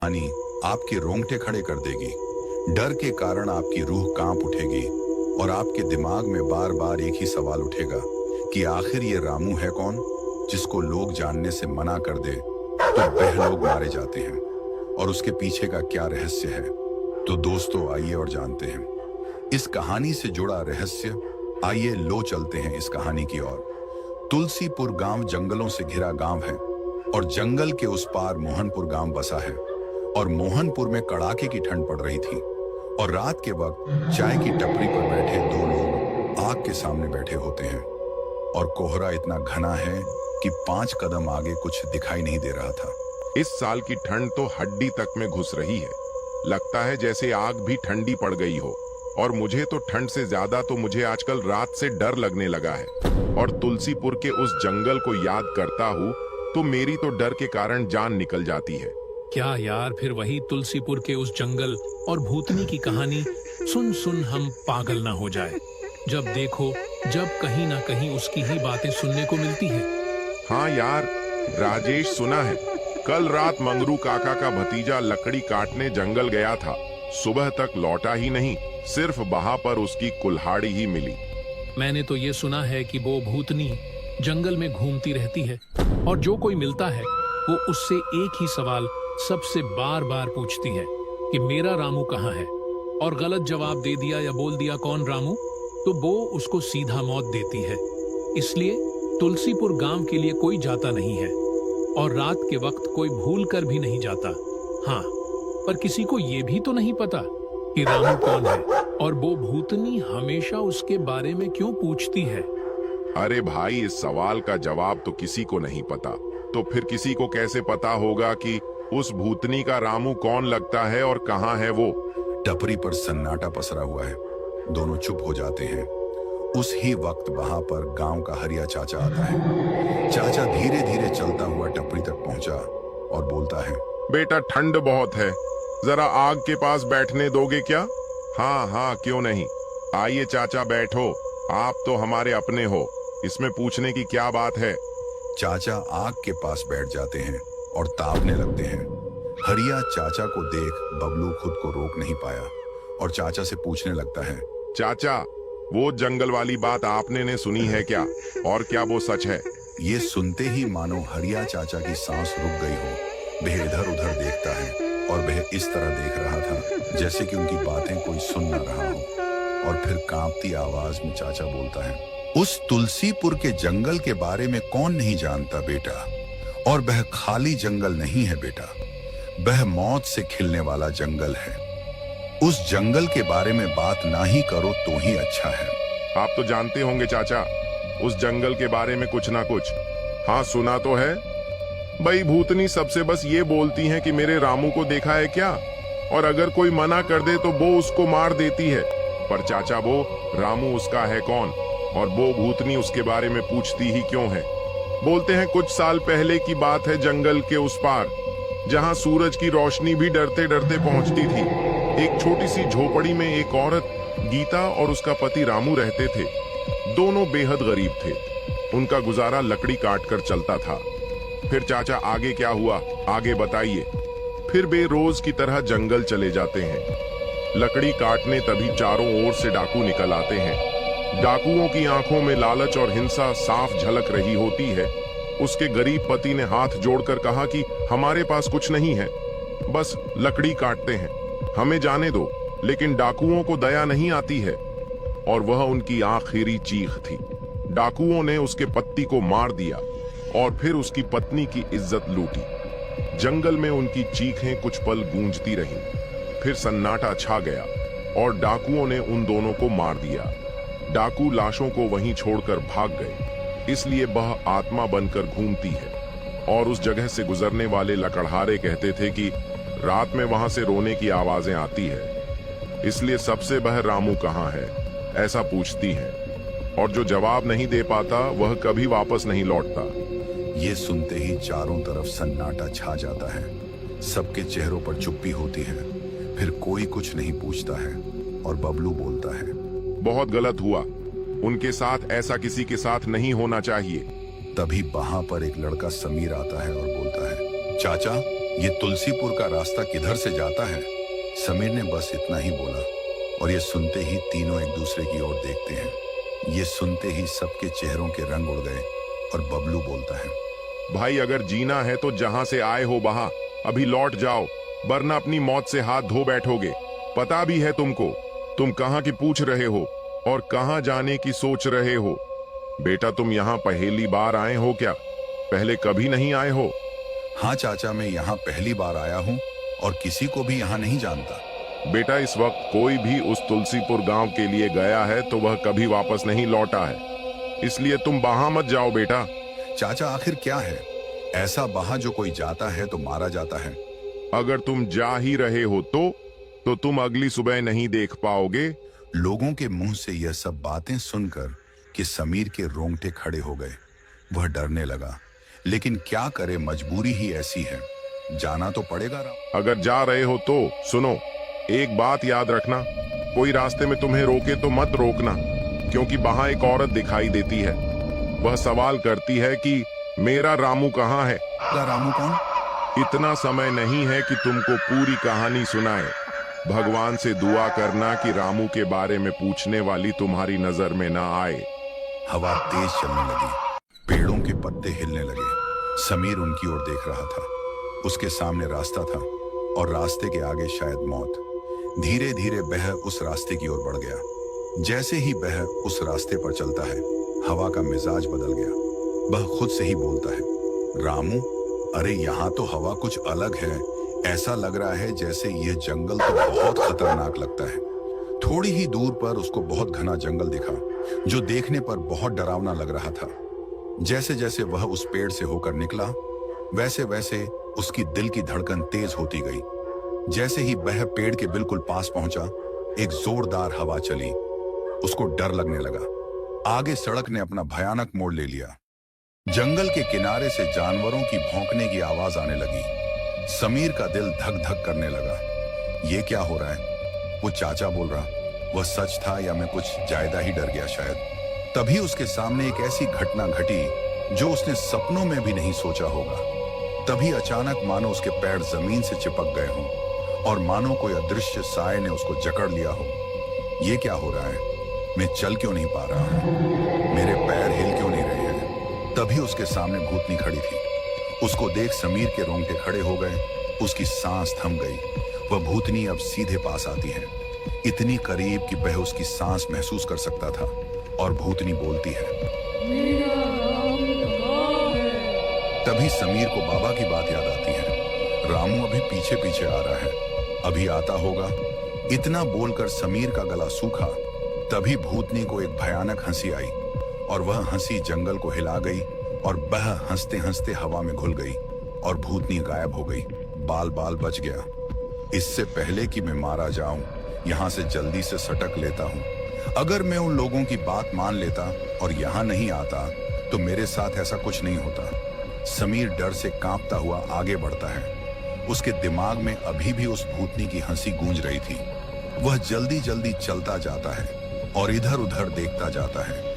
कहानी आपके रोंगटे खड़े कर देगी। डर के कारण आपकी रूह कांप उठेगी और आपके दिमाग में बार बार एक ही सवाल उठेगा कि आखिर ये रामू है कौन, जिसको लोग जानने से मना कर दे तो वह लोग मारे जाते हैं, और उसके पीछे का क्या रहस्य है। तो दोस्तों आइए और जानते हैं इस कहानी से जुड़ा रहस्य। आइए लो चलते हैं इस कहानी की ओर। तुलसीपुर गांव जंगलों से घिरा गांव है और जंगल के उस पार मोहनपुर गांव बसा है। और मोहनपुर में कड़ाके की ठंड पड़ रही थी और रात के वक्त चाय की टपरी पर बैठे दो लोग आग के सामने बैठे होते हैं और कोहरा इतना घना है कि 5 कदम आगे कुछ दिखाई नहीं दे रहा था। इस साल की ठंड तो हड्डी तक में घुस रही है। लगता है जैसे आग भी ठंडी पड़ गई हो। और मुझे तो ठंड से ज्यादा तो मुझे आजकल रात से डर लगने लगा है। और तुलसीपुर के उस जंगल को याद करता हूँ तो मेरी तो डर के कारण जान निकल जाती है। क्या यार, फिर वही तुलसीपुर के उस जंगल और भूतनी की कहानी सुन सुन हम पागल ना हो जाए। जब देखो जब कहीं ना कहीं उसकी ही बातें सुनने को मिलती है। हाँ यार, राजेश सुना है कल रात मंगरू काका का भतीजा लकड़ी काटने जंगल गया था। सुबह तक लौटा ही नहीं, सिर्फ वहां पर उसकी कुल्हाड़ी ही मिली। मैंने तो ये सुना है कि वो भूतनी जंगल में घूमती रहती है और जो कोई मिलता है वो उससे एक ही सवाल सबसे बार बार पूछती है कि मेरा रामू कहाँ है। और गलत जवाब दे दिया या बोल दिया कौन रामू, तो वो उसको सीधा मौत देती है। इसलिए तुलसीपुर गांव के लिए कोई जाता नहीं है और रात के वक्त कोई भूल कर भी नहीं जाता। हाँ, पर किसी को ये भी तो नहीं पता कि रामू कौन है और वो भूतनी हमेशा उसके बारे में क्यों पूछती है। अरे भाई, इस सवाल का जवाब तो किसी को नहीं पता। तो फिर किसी को कैसे पता होगा कि उस भूतनी का रामू कौन लगता है और कहाँ है वो। टपरी पर सन्नाटा पसरा हुआ है। दोनों चुप हो जाते हैं। उस ही वक्त वहां पर गांव का हरिया चाचा आता है। चाचा धीरे धीरे चलता हुआ टपरी तक पहुंचा और बोलता है, बेटा ठंड बहुत है, जरा आग के पास बैठने दोगे क्या? हाँ हाँ, क्यों नहीं। आइए चाचा बैठो, आप तो हमारे अपने हो, इसमें पूछने की क्या बात है। चाचा आग के पास बैठ जाते हैं और तापने लगते हैं। हरिया चाचा को देख बबलू खुद को रोक नहीं पाया और चाचा से पूछने लगता है, चाचा, वो जंगल वाली बात आपने ने सुनी है क्या, और क्या वो सच है? ये सुनते ही मानो हरिया चाचा की सांस रुक गई हो। वह इधर उधर देखता है और वह इस तरह देख रहा था जैसे कि उनकी बातें कोई सुन न रहा हो। और फिर कांपती आवाज में चाचा बोलता है, उस तुलसीपुर के जंगल के बारे में कौन नहीं जानता बेटा। और वह खाली जंगल नहीं है बेटा, वह मौत से खिलने वाला जंगल है। उस जंगल के बारे में बात ना ही करो तो ही अच्छा है। आप तो जानते होंगे चाचा उस जंगल के बारे में कुछ ना कुछ। हाँ, सुना तो है। भाई, भूतनी सबसे बस ये बोलती हैं कि मेरे रामू को देखा है क्या, और अगर कोई मना कर दे तो वो उसको मार देती है। पर चाचा, वो रामू उसका है कौन, और वो भूतनी उसके बारे में पूछती ही क्यों है? बोलते हैं कुछ साल पहले की बात है, जंगल के उस पार जहां सूरज की रोशनी भी डरते डरते पहुंचती थी, एक छोटी सी झोपड़ी में एक औरत गीता और उसका पति रामू रहते थे। दोनों बेहद गरीब थे। उनका गुजारा लकड़ी काट कर चलता था। फिर चाचा आगे क्या हुआ, आगे बताइए। फिर वे रोज की तरह जंगल चले जाते हैं लकड़ी काटने। तभी चारों ओर से डाकू निकल आते हैं। डाकुओं की आंखों में लालच और हिंसा साफ झलक रही होती है। उसके गरीब पति ने हाथ जोड़कर कहा कि हमारे पास कुछ नहीं है, बस लकड़ी काटते हैं, हमें जाने दो। लेकिन डाकुओं को दया नहीं आती है और वह उनकी आखिरी चीख थी। डाकुओं ने उसके पति को मार दिया और फिर उसकी पत्नी की इज्जत लूटी। जंगल में उनकी चीखें कुछ पल गूंजती रहीं। फिर सन्नाटा छा गया और डाकुओं ने उन दोनों को मार दिया। डाकू लाशों को वहीं छोड़कर भाग गए। इसलिए वह आत्मा बनकर घूमती है। और उस जगह से गुजरने वाले लकड़हारे कहते थे कि रात में वहां से रोने की आवाजें आती है, इसलिए सबसे वह रामू कहाँ है ऐसा पूछती है। और जो जवाब नहीं दे पाता वह कभी वापस नहीं लौटता। ये सुनते ही चारों तरफ सन्नाटा छा जाता है। सबके चेहरों पर चुप्पी होती है। फिर कोई कुछ नहीं पूछता है और बबलू बोलता है, बहुत गलत हुआ, उनके साथ ऐसा किसी के साथ नहीं होना चाहिए। तभी वहां पर एक लड़का समीर आता है और बोलता है, चाचा ये तुलसीपुर का रास्ता किधर से जाता है? समीर ने बस इतना ही बोला और ये सुनते ही तीनों एक दूसरे की ओर देखते हैं। ये सुनते ही सबके चेहरों के रंग उड़ गए और बबलू बोलता है, भाई अगर जीना है तो जहां से आए हो वहां अभी लौट जाओ, वरना अपनी मौत से हाथ धो बैठोगे। पता भी है तुमको, तुम कहाँ की पूछ रहे हो और कहाँ जाने की सोच रहे हो। बेटा तुम यहाँ पहली बार आए हो क्या? पहले कभी नहीं आए हो? हाँ चाचा, मैं यहाँ पहली बार आया हूँ और किसी को भी यहाँ नहीं जानता। बेटा इस वक्त कोई भी उस तुलसीपुर गांव के लिए गया है तो वह कभी वापस नहीं लौटा है, इसलिए तुम वहां मत जाओ बेटा। चाचा आखिर क्या है ऐसा वहां जो कोई जाता है तो मारा जाता है? अगर तुम जा ही रहे हो तो तुम अगली सुबह नहीं देख पाओगे। लोगों के मुंह से यह सब बातें सुनकर कि समीर के रोंगटे खड़े हो गए। वह डरने लगा, लेकिन क्या करे, मजबूरी ही ऐसी है, जाना तो पड़ेगा। अगर जा रहे हो तो सुनो, एक बात याद रखना, कोई रास्ते में तुम्हें रोके तो मत रोकना, क्योंकि वहां एक औरत दिखाई देती है। वह सवाल करती है कि मेरा रामू कहाँ है। रामू कौन? इतना समय नहीं है कि तुमको पूरी कहानी सुनाए। भगवान से दुआ करना कि रामू के बारे में पूछने वाली तुम्हारी नजर में ना आए। हवा तेज चलने लगी, पेड़ों के पत्ते हिलने लगे। समीर उनकी ओर देख रहा था। उसके सामने रास्ता था और रास्ते के आगे शायद मौत। धीरे धीरे वह उस रास्ते की ओर बढ़ गया। जैसे ही वह उस रास्ते पर चलता है, हवा का मिजाज बदल गया। वह खुद से ही बोलता है, रामू, अरे यहाँ तो हवा कुछ अलग है। ऐसा लग रहा है जैसे यह जंगल तो बहुत खतरनाक लगता है। थोड़ी ही दूर पर उसको बहुत घना जंगल दिखा, जो देखने पर बहुत डरावना लग रहा था। जैसे जैसे वह उस पेड़ से होकर निकला, वैसे वैसे उसकी दिल की धड़कन तेज होती गई। जैसे ही वह पेड़ के बिल्कुल पास पहुंचा, एक जोरदार हवा चली। उसको डर लगने लगा। आगे सड़क ने अपना भयानक मोड़ ले लिया। जंगल के किनारे से जानवरों की भौंकने की आवाज आने लगी। समीर का दिल धक धक करने लगा। ये क्या हो रहा है? वो चाचा बोल रहा, वह सच था या मैं कुछ ज्यादा ही डर गया शायद। तभी उसके सामने एक ऐसी घटना घटी जो उसने सपनों में भी नहीं सोचा होगा। तभी अचानक मानो उसके पैर जमीन से चिपक गए हों और मानो कोई अदृश्य साए ने उसको जकड़ लिया हो। ये क्या हो रहा है? मैं चल क्यों नहीं पा रहा हूं? मेरे पैर हिल क्यों नहीं रहे हैं? तभी उसके सामने भूतनी खड़ी थी। उसको देख समीर के रोंगटे खड़े हो गए। उसकी सांस थम गई। वह भूतनी अब सीधे पास आती है, इतनी करीब कि वह उसकी सांस महसूस कर सकता था। और भूतनी बोलती है, मेरा रामू कहाँ है? तभी समीर को बाबा की बात याद आती है। रामू अभी पीछे पीछे आ रहा है, अभी आता होगा। इतना बोलकर समीर का गला सूखा। तभी भूतनी को एक भयानक हंसी आई और वह हंसी जंगल को हिला गई और वह हंसते हंसते हवा में घुल गई और भूतनी गायब हो गई। बाल बाल बच गया। इससे पहले कि मैं मारा जाऊं, यहां से जल्दी से सटक लेता हूं। अगर मैं उन लोगों की बात मान लेता और यहां नहीं आता तो मेरे साथ ऐसा कुछ नहीं होता। समीर डर से कांपता हुआ आगे बढ़ता है। उसके दिमाग में अभी भी उस भूतनी की हंसी गूंज रही थी। वह जल्दी जल्दी चलता जाता है और इधर उधर देखता जाता है।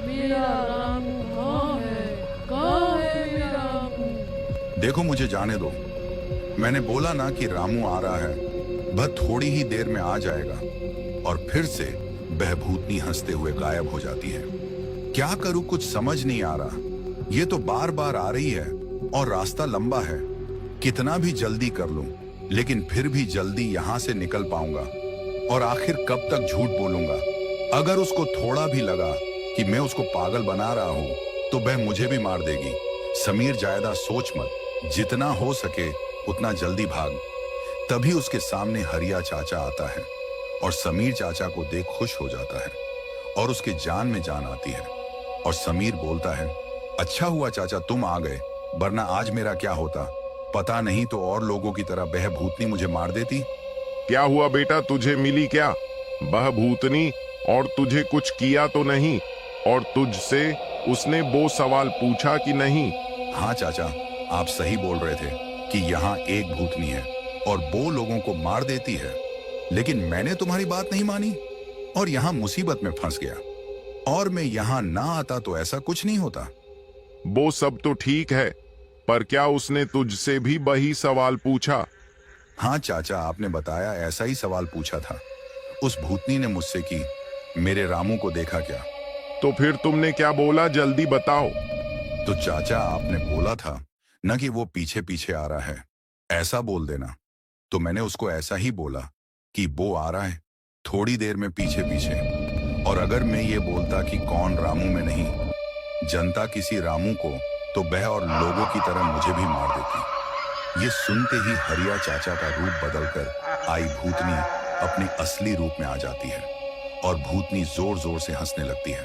मेरा रामू कहाँ है? कहाँ है मेरा रामू? देखो, मुझे जाने दो। मैंने बोला ना कि रामू आ रहा है, वह थोड़ी ही देर में आ जाएगा। और फिर से वह भूतनी हंसते हुए गायब हो जाती है। क्या करूं, कुछ समझ नहीं आ रहा। ये तो बार बार आ रही है और रास्ता लंबा है। कितना भी जल्दी कर लूं, लेकिन फिर भी जल्दी यहां से निकल पाऊंगा। और आखिर कब तक झूठ बोलूंगा? अगर उसको थोड़ा भी लगा कि मैं उसको पागल बना रहा हूं, तो वह मुझे भी मार देगी। समीर, ज्यादा सोच मत, जितना हो सके उतना जल्दी भाग। तभी उसके सामने हरिया चाचा आता है और समीर चाचा को देख खुश हो जाता है और उसके जान में जान आती है। और समीर बोलता है, अच्छा हुआ चाचा तुम आ गए, वरना आज मेरा क्या होता पता नहीं, तो और लोगों की तरह वह भूतनी मुझे मार देती। क्या हुआ बेटा, तुझे मिली क्या वह भूतनी? और तुझे कुछ किया तो नहीं? और तुझसे उसने वो सवाल पूछा कि नहीं? हाँ चाचा, आप सही बोल रहे थे कि यहाँ एक भूतनी है और वो लोगों को मार देती है। लेकिन मैंने तुम्हारी बात नहीं मानी और यहाँ मुसीबत में फंस गया। और मैं यहाँ ना आता तो ऐसा कुछ नहीं होता। वो सब तो ठीक है, पर क्या उसने तुझसे भी वही सवाल पूछा? हाँ चाचा, आपने बताया ऐसा ही सवाल पूछा था। उस भूतनी ने मुझसे कि मेरे रामू को देखा क्या? तो फिर तुमने क्या बोला, जल्दी बताओ। तो चाचा, आपने बोला था न कि वो पीछे पीछे आ रहा है, ऐसा बोल देना। तो मैंने उसको ऐसा ही बोला कि वो आ रहा है थोड़ी देर में पीछे पीछे। और अगर मैं ये बोलता कि कौन रामू में नहीं, जनता किसी रामू को, तो वह और लोगों की तरह मुझे भी मार देती। ये सुनते ही हरिया चाचा का रूप बदलकर आई भूतनी अपने असली रूप में आ जाती है और भूतनी जोर जोर से हंसने लगती है।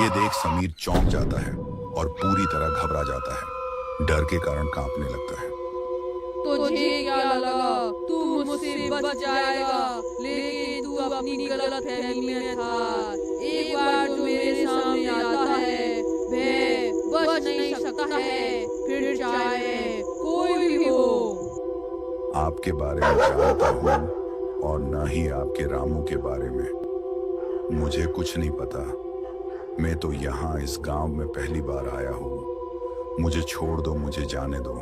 ये देख समीर चौंक जाता है और पूरी तरह घबरा जाता है, डर के कारण कांपने लगता है। तुझे क्या लगा तू मुझसे बच जाएगा, लेकिन तू अपनी गलतफहमी में था। एक बार जो मेरे सामने आता है वह बच नहीं सकता है, फिर चाहे कोई भी हो। आपके बारे में जानता हूँ और न ही आपके रामू के बारे में। मुझे कुछ नहीं पता। मैं तो यहाँ इस गांव में पहली बार आया हूँ। मुझे छोड़ दो, मुझे जाने दो।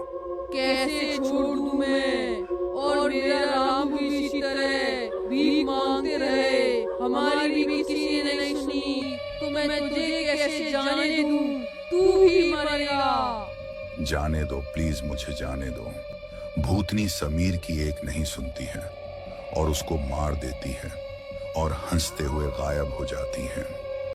कैसे छोड़ दूं मैं? और मेरा राम भी इसी तरह भीख मांगते रहे, हमारी भी किसी ने नहीं सुनी, तो मैं तुझे कैसे जाने दूं? तू भी मरेगा। जाने दो प्लीज, मुझे जाने दो। भूतनी समीर की एक नहीं सुनती है और उसको मार देती है और हंसते हुए गायब हो जाती है।